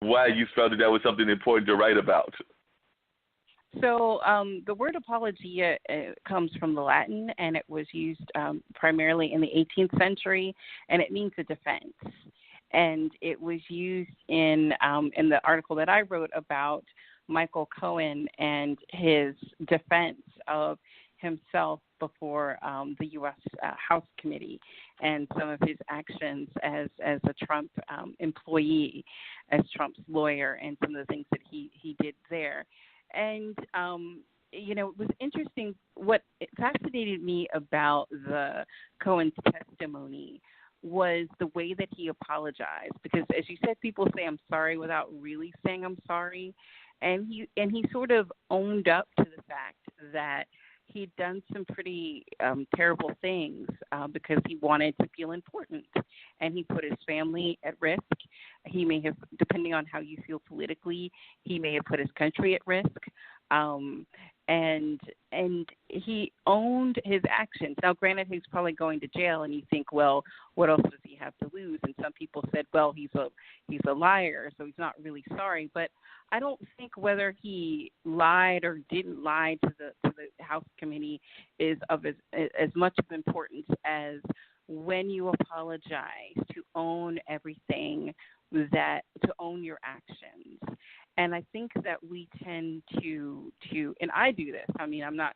why you felt that was something important to write about. So the word apologia comes from the Latin, and it was used primarily in the 18th century, and it means a defense. And it was used in the article that I wrote about Michael Cohen and his defense of himself before the U.S. House Committee and some of his actions as a Trump employee, as Trump's lawyer, and some of the things that he did there. And, it was interesting. What fascinated me about the Cohen's testimony was the way that he apologized. Because, as you said, people say I'm sorry without really saying I'm sorry. And he sort of owned up to the fact that he'd done some pretty terrible things because he wanted to feel important, and he put his family at risk. He may have, depending on how you feel politically, he may have put his country at risk. And he owned his actions. Now, granted, he's probably going to jail, and you think, well, what else does he have to lose? And some people said, well, he's a liar, so he's not really sorry. But I don't think whether he lied or didn't lie to the House Committee is of as much of importance as when you apologize, to own everything, to own your actions. And I think that we tend to, and I do this. I mean, I'm not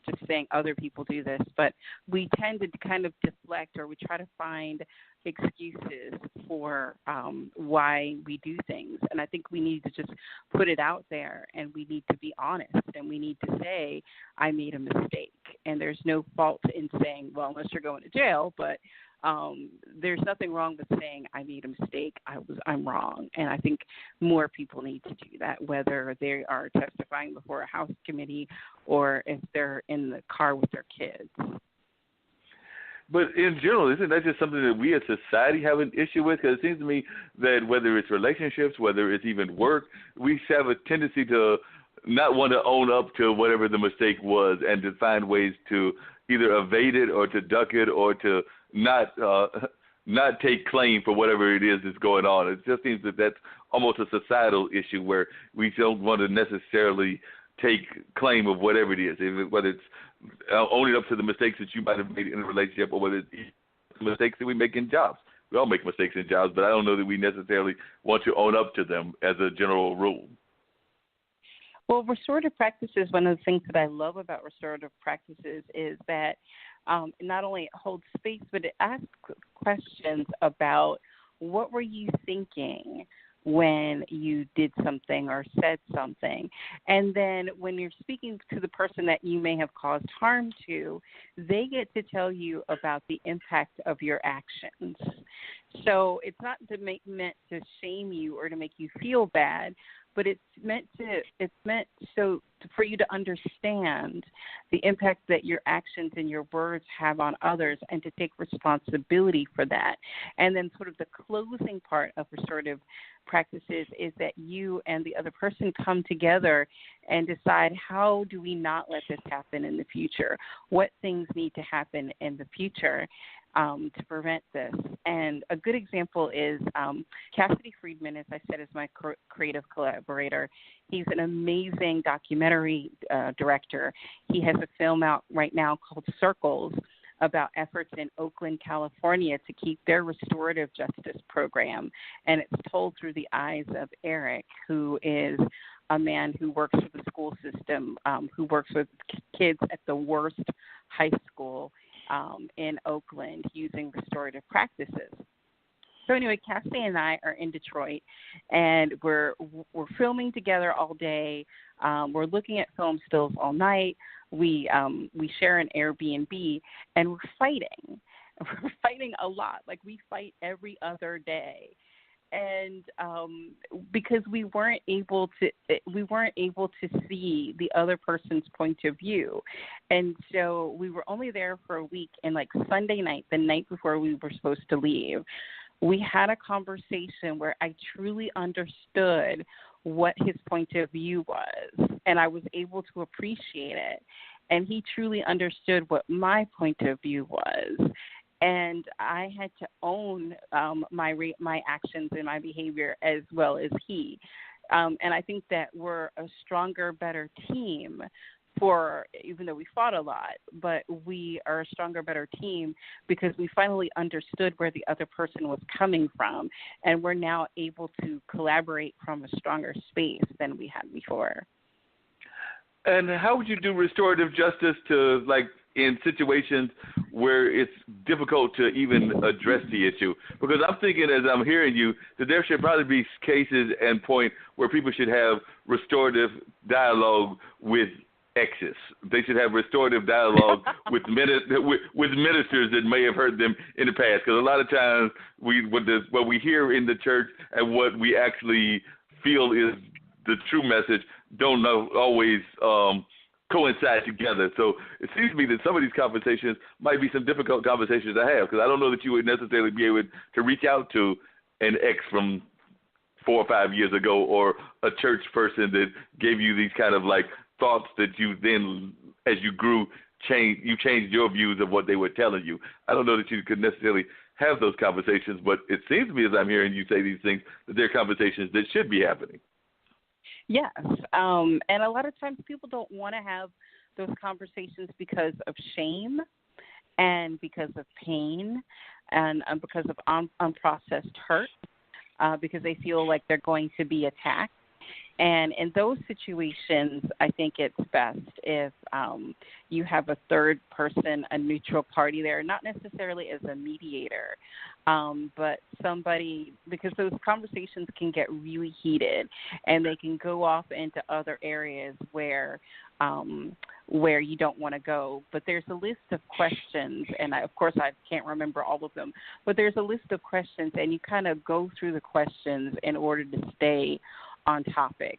just saying other people do this, but we tend to kind of deflect, or we try to find excuses for why we do things. And I think we need to just put it out there, and we need to be honest, and we need to say, I made a mistake. And there's no fault in saying, well, unless you're going to jail, but there's nothing wrong with saying I made a mistake. I'm wrong. And I think more people need to do that, whether they are testifying before a House committee or if they're in the car with their kids. But in general, isn't that just something that we as society have an issue with? Because it seems to me that whether it's relationships, whether it's even work, we have a tendency to not want to own up to whatever the mistake was, and to find ways to either evade it or to duck it or to not take claim for whatever it is that's going on. It just seems that that's almost a societal issue where we don't want to necessarily take claim of whatever it is, whether it's owning up to the mistakes that you might have made in a relationship, or whether it's mistakes that we make in jobs. We all make mistakes in jobs, but I don't know that we necessarily want to own up to them as a general rule. Well, restorative practices, one of the things that I love about restorative practices is that not only it holds space, but it asks questions about what were you thinking when you did something or said something. And then when you're speaking to the person that you may have caused harm to, they get to tell you about the impact of your actions. So it's not meant to shame you or to make you feel bad, but it's meant so for you to understand the impact that your actions and your words have on others, and to take responsibility for that. And then sort of the closing part of restorative practices is that you and the other person come together and decide, how do we not let this happen in the future? What things need to happen in the future to prevent this? And a good example is Cassidy Friedman, as I said, is my creative collaborator. He's an amazing documentary director. He has a film out right now called Circles about efforts in Oakland, California to keep their restorative justice program. And it's told through the eyes of Eric, who is a man who works with the school system, who works with kids at the worst high school in Oakland using restorative practices. So anyway, Cassie and I are in Detroit, and we're filming together all day. We're looking at film stills all night. We share an Airbnb, and we're fighting. We're fighting a lot. Like, we fight every other day. And because we weren't able to see the other person's point of view, and so we were only there for a week. And like Sunday night, the night before we were supposed to leave, we had a conversation where I truly understood what his point of view was, and I was able to appreciate it. And he truly understood what my point of view was. and I had to own my actions and my behavior as well as he. And I think that we're a stronger, better team even though we fought a lot, but we are a stronger, better team because we finally understood where the other person was coming from, and we're now able to collaborate from a stronger space than we had before. And how would you do restorative justice to, like, in situations where it's difficult to even address the issue? Because I'm thinking, as I'm hearing you, that there should probably be cases and point where people should have restorative dialogue with exes. They should have restorative dialogue with ministers that may have hurt them in the past. Because a lot of times what we hear in the church and what we actually feel is the true message don't always coincide together. So it seems to me that some of these conversations might be some difficult conversations to have, because I don't know that you would necessarily be able to reach out to an ex from 4 or 5 years ago, or a church person that gave you these kind of like thoughts that you then, as you grew, changed your views of what they were telling you. I don't know that you could necessarily have those conversations, but it seems to me, as I'm hearing you say these things, that they're conversations that should be happening. Yes, and a lot of times people don't want to have those conversations because of shame and because of pain and because of unprocessed hurt, because they feel like they're going to be attacked. And in those situations, I think it's best if you have a third person, a neutral party there, not necessarily as a mediator, but somebody, because those conversations can get really heated and they can go off into other areas where you don't want to go. But there's a list of questions, and of course I can't remember all of them, but there's a list of questions, and you kind of go through the questions in order to stay on topic.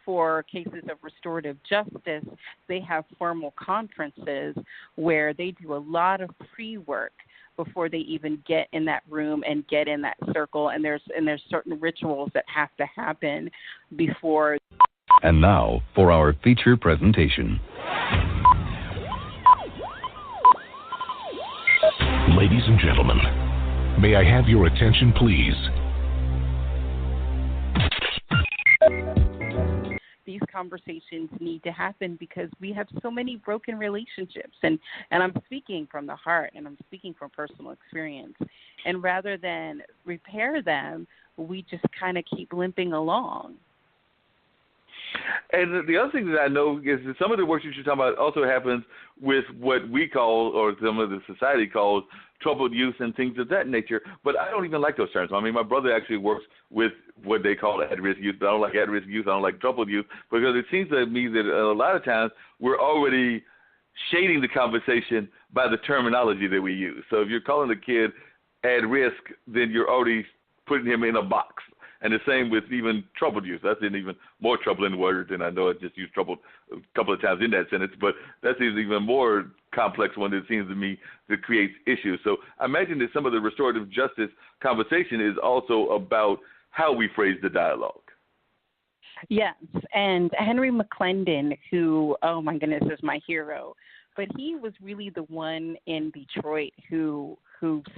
For cases of restorative justice, they have formal conferences where they do a lot of pre-work before they even get in that room and get in that circle, and there's certain rituals that have to happen before. And now for our feature presentation. Ladies and gentlemen, may I have your attention, please? These conversations need to happen because we have so many broken relationships, and I'm speaking from the heart, and I'm speaking from personal experience. And rather than repair them, we just kind of keep limping along. And the other thing that I know is that some of the work that you're talking about also happens with what we call, or some of the society calls, troubled youth and things of that nature. But I don't even like those terms. I mean, my brother actually works with what they call at-risk youth. But I don't like at-risk youth. I don't like troubled youth, because it seems to me that a lot of times we're already shading the conversation by the terminology that we use. So if you're calling a kid at risk, then you're already putting him in a box. And the same with even troubled youth. That's an even more troubling word, and I know I just used troubled a couple of times in that sentence, but that's an even more complex one that seems to me that creates issues. So I imagine that some of the restorative justice conversation is also about how we phrase the dialogue. Yes, and Henry McClendon, who, oh my goodness, is my hero, but he was really the one in Detroit who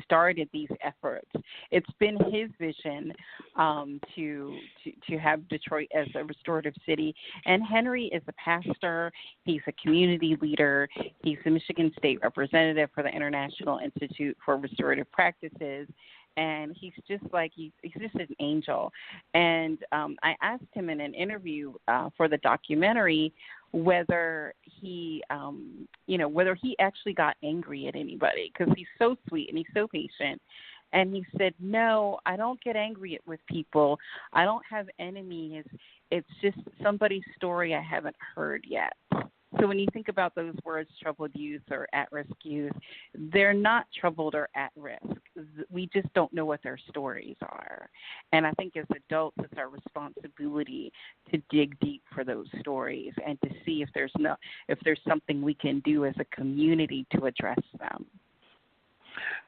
started these efforts. It's been his vision to have Detroit as a restorative city. And Henry is a pastor. He's a community leader. He's the Michigan State representative for the International Institute for Restorative Practices. And he's just an angel. And I asked him in an interview for the documentary whether he actually got angry at anybody, because he's so sweet and he's so patient. And he said, no, I don't get angry with people. I don't have enemies. It's just somebody's story I haven't heard yet. So when you think about those words, troubled youth or at-risk youth, they're not troubled or at risk. We just don't know what their stories are. And I think as adults, it's our responsibility to dig deep for those stories and to see if there's something we can do as a community to address them.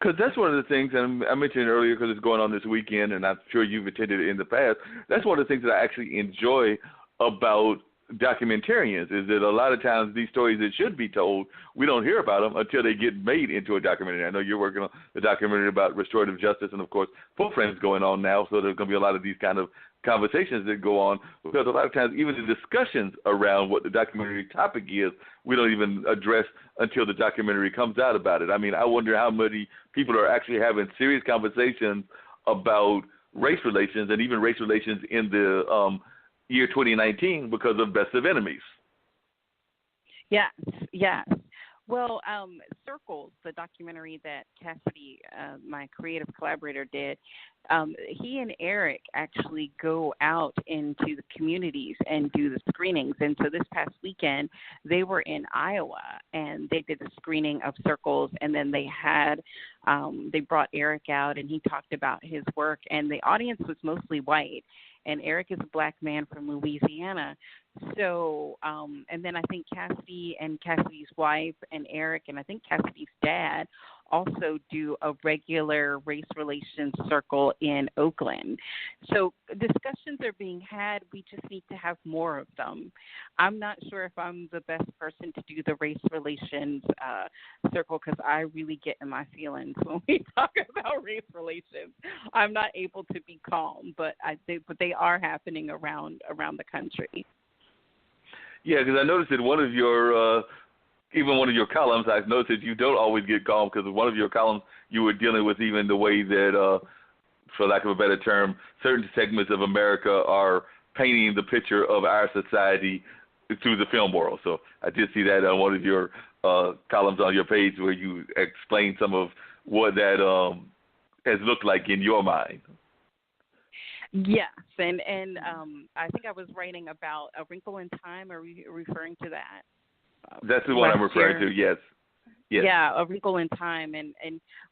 Because that's one of the things, and I mentioned it earlier because it's going on this weekend, and I'm sure you've attended it in the past. That's one of the things that I actually enjoy about documentarians is that a lot of times these stories that should be told, we don't hear about them until they get made into a documentary. I know you're working on the documentary about restorative justice, and of course, Full Frame's going on now, so there's going to be a lot of these kind of conversations that go on, because a lot of times even the discussions around what the documentary topic is, we don't even address until the documentary comes out about it. I mean, I wonder how many people are actually having serious conversations about race relations, and even race relations in the year 2019 because of Best of Enemies. Yes. Well, Circles, the documentary that Cassidy, my creative collaborator, did, he and Eric actually go out into the communities and do the screenings. And so this past weekend, they were in Iowa, and they did a screening of Circles, and then they brought Eric out, and he talked about his work, and the audience was mostly white. And Eric is a black man from Louisiana. So, and then I think Cassidy and Cassidy's wife and Eric and I think Cassidy's dad also do a regular race relations circle in Oakland. So discussions are being had. We just need to have more of them. I'm not sure if I'm the best person to do the race relations circle, because I really get in my feelings when we talk about race relations. I'm not able to be calm, but they are happening around the country. Yeah, because I noticed that one of your columns, I've noticed that you don't always get calm, because one of your columns you were dealing with even the way that, for lack of a better term, certain segments of America are painting the picture of our society through the film world. So I did see that on one of your columns on your page where you explained some of what that has looked like in your mind. Yes, and I think I was writing about A Wrinkle in Time. Are we referring to that? That's the one I'm referring to, yes. Yeah, A Wrinkle in Time. And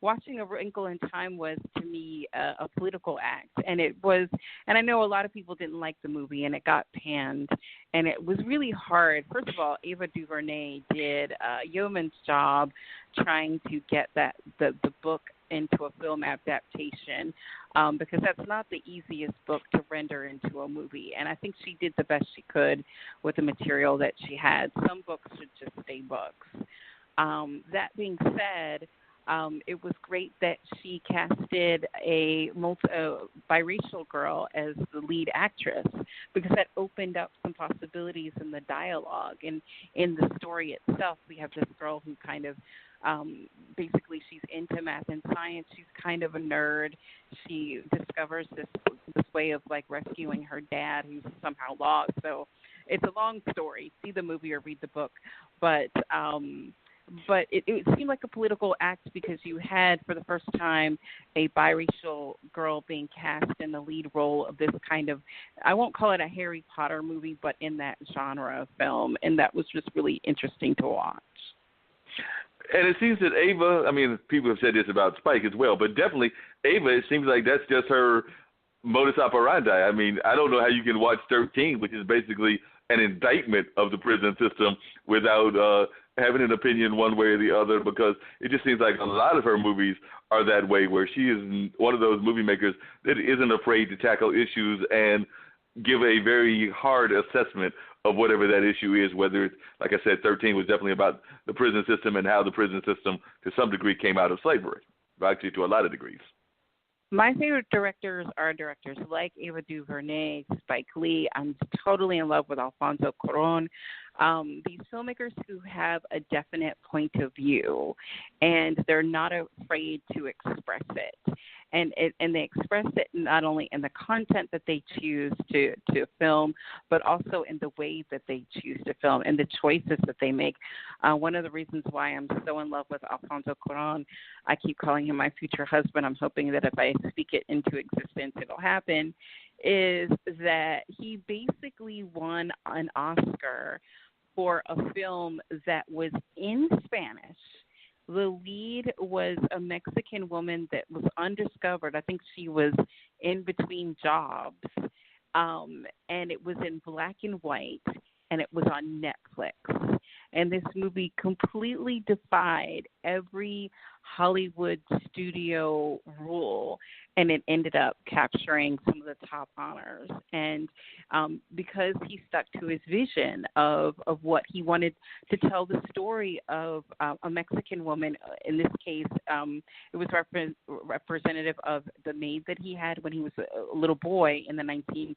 watching A Wrinkle in Time was, to me, a political act. And it was, and I know a lot of people didn't like the movie, and it got panned. And it was really hard. First of all, Ava DuVernay did a yeoman's job trying to get the book into a film adaptation, because that's not the easiest book to render into a movie. And I think she did the best she could with the material that she had. Some books should just stay books. That being said, it was great that she casted a biracial girl as the lead actress, because that opened up some possibilities in the dialogue. And in the story itself, we have this girl who kind of basically she's into math and science. She's kind of a nerd. She discovers this way of like rescuing her dad, who's somehow lost. So it's a long story. See the movie or read the book. But it seemed like a political act, because you had, for the first time, a biracial girl being cast in the lead role of this kind of, I won't call it a Harry Potter movie, but in that genre of film. And that was just really interesting to watch. And it seems that Ava, I mean, people have said this about Spike as well, but definitely Ava, it seems like that's just her modus operandi. I mean, I don't know how you can watch 13, which is basically an indictment of the prison system, without having an opinion one way or the other, because it just seems like a lot of her movies are that way, where she is one of those movie makers that isn't afraid to tackle issues and give a very hard assessment of whatever that issue is, whether it's, like I said, 13 was definitely about the prison system and how the prison system, to some degree, came out of slavery, actually to a lot of degrees. My favorite directors are directors like Ava DuVernay, Spike Lee. I'm totally in love with Alfonso Cuarón. These filmmakers who have a definite point of view, and they're not afraid to express it. And they express it not only in the content that they choose to film, but also in the way that they choose to film and the choices that they make. One of the reasons why I'm so in love with Alfonso Cuarón, I keep calling him my future husband. I'm hoping that if I speak it into existence, it'll happen, is that he basically won an Oscar for a film that was in Spanish. The lead was a Mexican woman that was undiscovered. I think she was in between jobs. And it was in black and white, and it was on Netflix. And this movie completely defied every Hollywood studio rule, and it ended up capturing some of the top honors. And because he stuck to his vision of what he wanted to tell the story of a Mexican woman, in this case, it was representative of the maid that he had when he was a little boy in the 1970s.